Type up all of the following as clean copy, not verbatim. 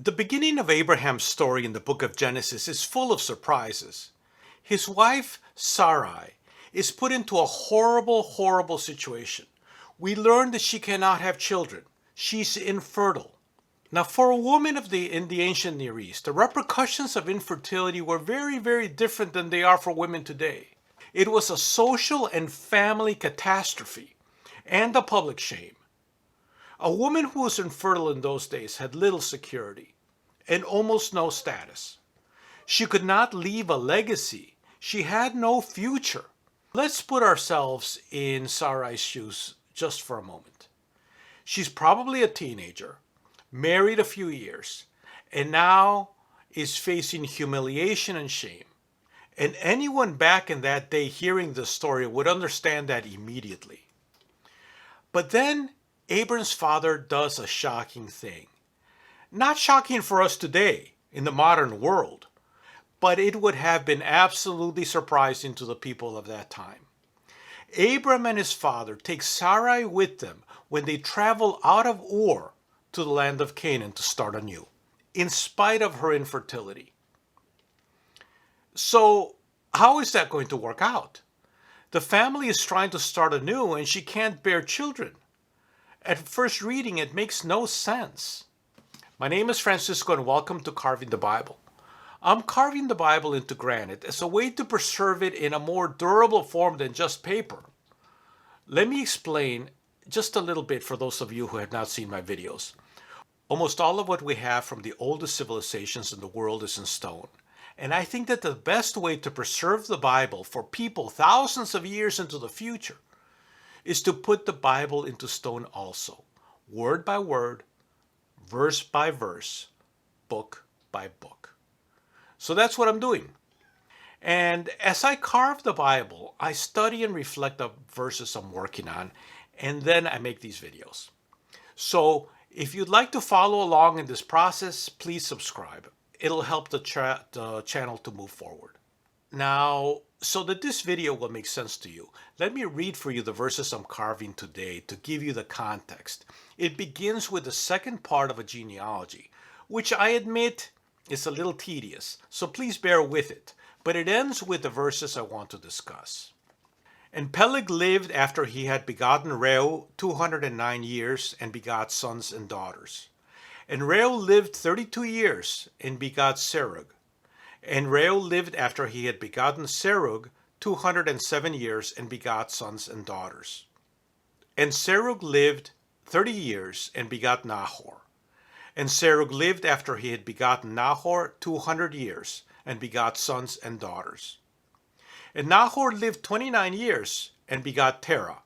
The beginning of Abraham's story in the book of Genesis is full of surprises. His wife, Sarai, is put into a horrible, horrible situation. We learn that she cannot have children. She's infertile. Now, for a woman in the ancient Near East, the repercussions of infertility were very, very different than they are for women today. It was a social and family catastrophe and a public shame. A woman who was infertile in those days had little security and almost no status. She could not leave a legacy. She had no future. Let's put ourselves in Sarai's shoes just for a moment. She's probably a teenager, married a few years, and now is facing humiliation and shame. And anyone back in that day hearing this story would understand that immediately. But then Abram's father does a shocking thing. Not shocking for us today in the modern world, but it would have been absolutely surprising to the people of that time. Abram and his father take Sarai with them when they travel out of Ur to the land of Canaan to start anew, in spite of her infertility. So, how is that going to work out? The family is trying to start anew and she can't bear children. At first reading, it makes no sense. My name is Francisco and welcome to Carving the Bible. I'm carving the Bible into granite as a way to preserve it in a more durable form than just paper. Let me explain just a little bit for those of you who have not seen my videos. Almost all of what we have from the oldest civilizations in the world is in stone. And I think that the best way to preserve the Bible for people thousands of years into the future is to put the Bible into stone also, word by word, verse by verse, book by book. So that's what I'm doing. And as I carve the Bible, I study and reflect the verses I'm working on, and then I make these videos. So if you'd like to follow along in this process, please subscribe. It'll help the channel to move forward. Now, so that this video will make sense to you, let me read for you the verses I'm carving today to give you the context. It begins with the second part of a genealogy, which I admit is a little tedious, so please bear with it. But it ends with the verses I want to discuss. And Peleg lived after he had begotten Reu 209 years and begot sons and daughters. And Reu lived 32 years and begot Serug. And Reu lived after he had begotten Serug 207 years and begot sons and daughters. And Serug lived 30 years and begot Nahor. And Serug lived after he had begotten Nahor 200 years and begot sons and daughters. And Nahor lived 29 years and begot Terah.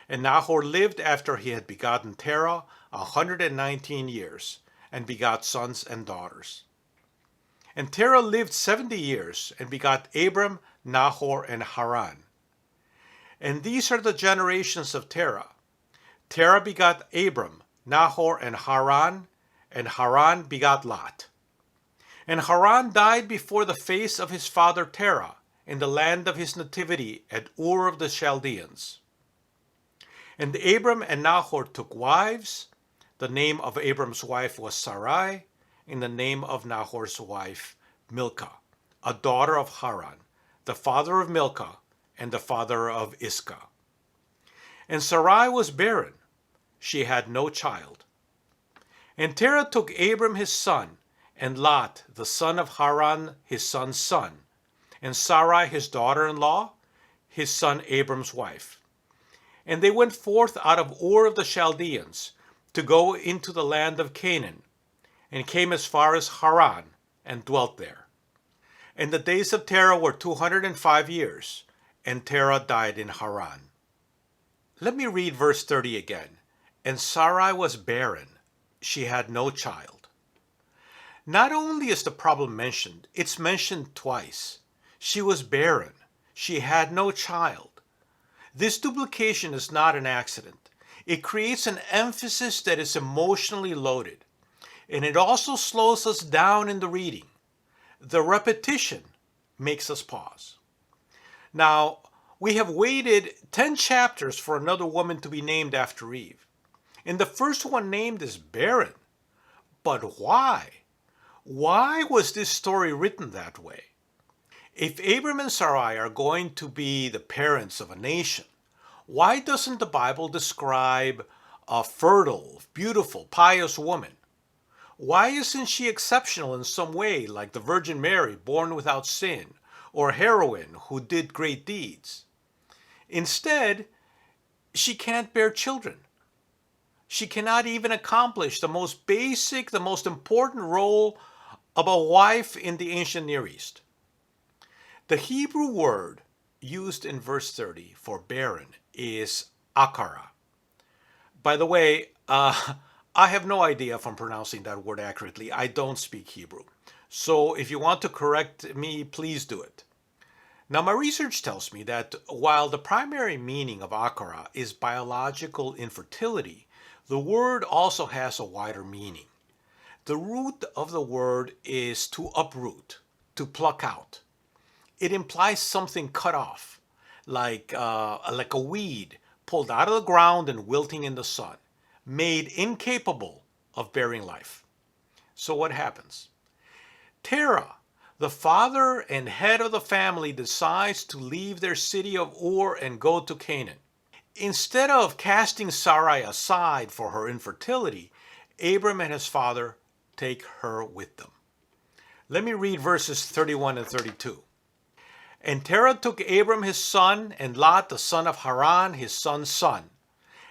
And Nahor lived after he had begotten Terah 119 years and begot sons and daughters. And Terah lived 70 years and begot Abram, Nahor, and Haran. And these are the generations of Terah. Terah begot Abram, Nahor, and Haran begot Lot. And Haran died before the face of his father Terah in the land of his nativity at Ur of the Chaldeans. And Abram and Nahor took wives. The name of Abram's wife was Sarai, and the name of Nahor's wife Milcah, a daughter of Haran, the father of Milcah and the father of Iscah. And Sarai was barren. She had no child. And Terah took Abram his son, and Lot, the son of Haran, his son's son, and Sarai, his daughter-in-law, his son Abram's wife. And they went forth out of Ur of the Chaldeans to go into the land of Canaan, and came as far as Haran, and dwelt there. And the days of Terah were 205 years, and Terah died in Haran. Let me read verse 30 again. And Sarai was barren. She had no child. Not only is the problem mentioned, it's mentioned twice. She was barren. She had no child. This duplication is not an accident. It creates an emphasis that is emotionally loaded. And it also slows us down in the reading. The repetition makes us pause. Now, we have waited 10 chapters for another woman to be named after Eve. And the first one named is barren. But why? Why was this story written that way? If Abram and Sarai are going to be the parents of a nation, why doesn't the Bible describe a fertile, beautiful, pious woman? Why isn't she exceptional in some way, like the Virgin Mary, born without sin, or a heroine who did great deeds? Instead, she can't bear children. She cannot even accomplish the most basic, the most important role of a wife in the ancient Near East. The Hebrew word used in verse 30 for barren is akara. By the way, I have no idea if I'm pronouncing that word accurately. I don't speak Hebrew. So if you want to correct me, please do it. Now, my research tells me that while the primary meaning of akara is biological infertility, the word also has a wider meaning. The root of the word is to uproot, to pluck out. It implies something cut off, like a weed pulled out of the ground and wilting in the sun, made incapable of bearing life. So what happens? Terah, the father and head of the family, decides to leave their city of Ur and go to Canaan. Instead of casting Sarai aside for her infertility, Abram and his father take her with them. Let me read verses 31 and 32. And Terah took Abram his son, and Lot the son of Haran his son's son,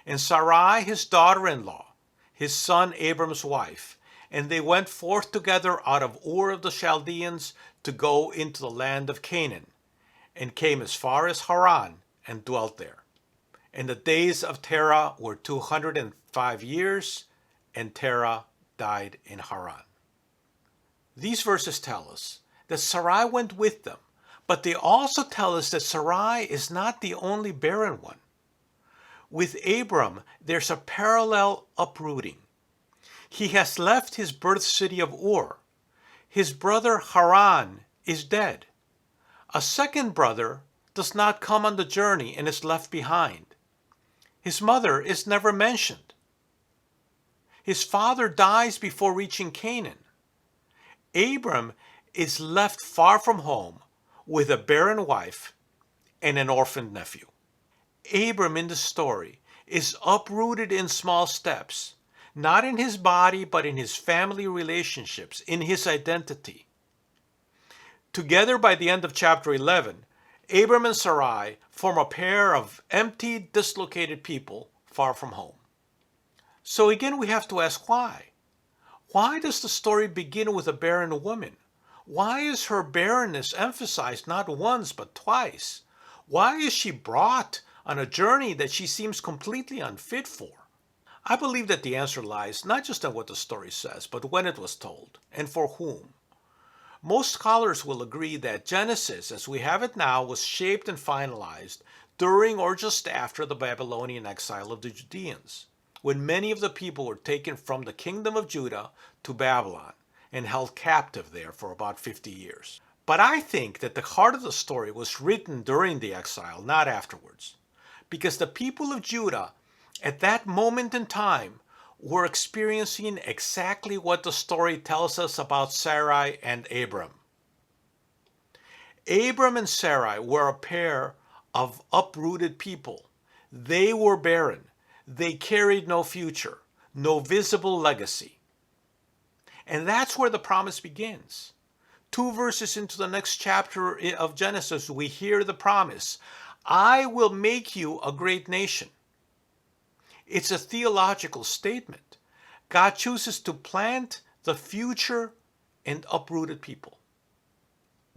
and Sarai his daughter-in-law, his son Abram's wife, and they went forth together out of Ur of the Chaldeans to go into the land of Canaan, and came as far as Haran, and dwelt there. And the days of Terah were 205 years, and Terah died in Haran. These verses tell us that Sarai went with them, but they also tell us that Sarai is not the only barren one. With Abram, there's a parallel uprooting. He has left his birth city of Ur. His brother Haran is dead. A second brother does not come on the journey and is left behind. His mother is never mentioned. His father dies before reaching Canaan. Abram is left far from home with a barren wife and an orphaned nephew. Abram in the story is uprooted in small steps, not in his body, but in his family relationships, in his identity. Together by the end of chapter 11, Abram and Sarai form a pair of empty, dislocated people far from home. So again, we have to ask why. Why does the story begin with a barren woman? Why is her barrenness emphasized not once but twice? Why is she brought on a journey that she seems completely unfit for? I believe that the answer lies not just in what the story says, but when it was told, and for whom. Most scholars will agree that Genesis, as we have it now, was shaped and finalized during or just after the Babylonian exile of the Judeans, when many of the people were taken from the kingdom of Judah to Babylon and held captive there for about 50 years. But I think that the heart of the story was written during the exile, not afterwards, because the people of Judah at that moment in time were experiencing exactly what the story tells us about Sarai and Abram. Abram and Sarai were a pair of uprooted people. They were barren. They carried no future, no visible legacy. And that's where the promise begins. 2 verses into the next chapter of Genesis, we hear the promise, I will make you a great nation. It's a theological statement. God chooses to plant the future in uprooted people.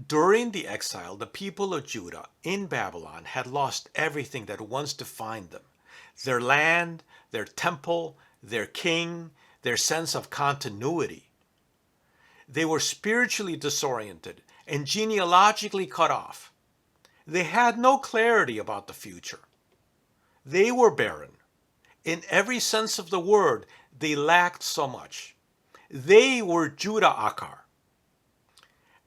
During the exile, the people of Judah in Babylon had lost everything that once defined them. Their land, their temple, their king, their sense of continuity. They were spiritually disoriented and genealogically cut off. They had no clarity about the future. They were barren. In every sense of the word, they lacked so much. They were Judah Akar.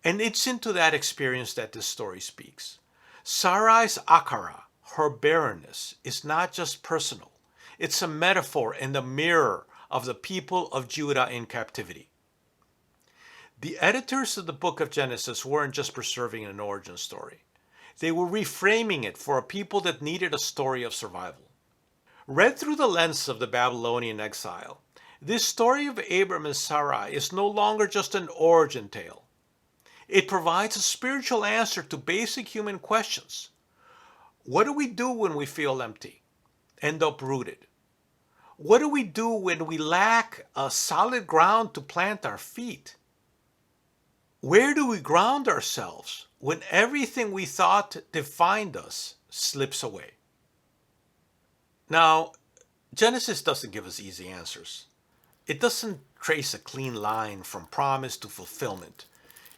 And it's into that experience that this story speaks. Sarai's Akara, her barrenness, is not just personal. It's a metaphor and a mirror of the people of Judah in captivity. The editors of the book of Genesis weren't just preserving an origin story. They were reframing it for a people that needed a story of survival. Read through the lens of the Babylonian exile, this story of Abram and Sarai is no longer just an origin tale. It provides a spiritual answer to basic human questions. What do we do when we feel empty and uprooted? What do we do when we lack a solid ground to plant our feet? Where do we ground ourselves when everything we thought defined us slips away? Now, Genesis doesn't give us easy answers. It doesn't trace a clean line from promise to fulfillment.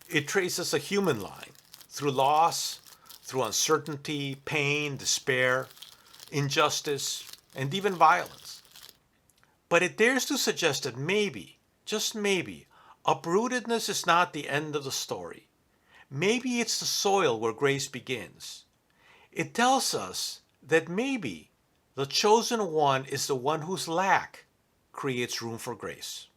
It traces a human line through loss, through uncertainty, pain, despair, injustice, and even violence. But it dares to suggest that maybe, just maybe, uprootedness is not the end of the story. Maybe it's the soil where grace begins. It tells us that maybe the chosen one is the one whose lack creates room for grace.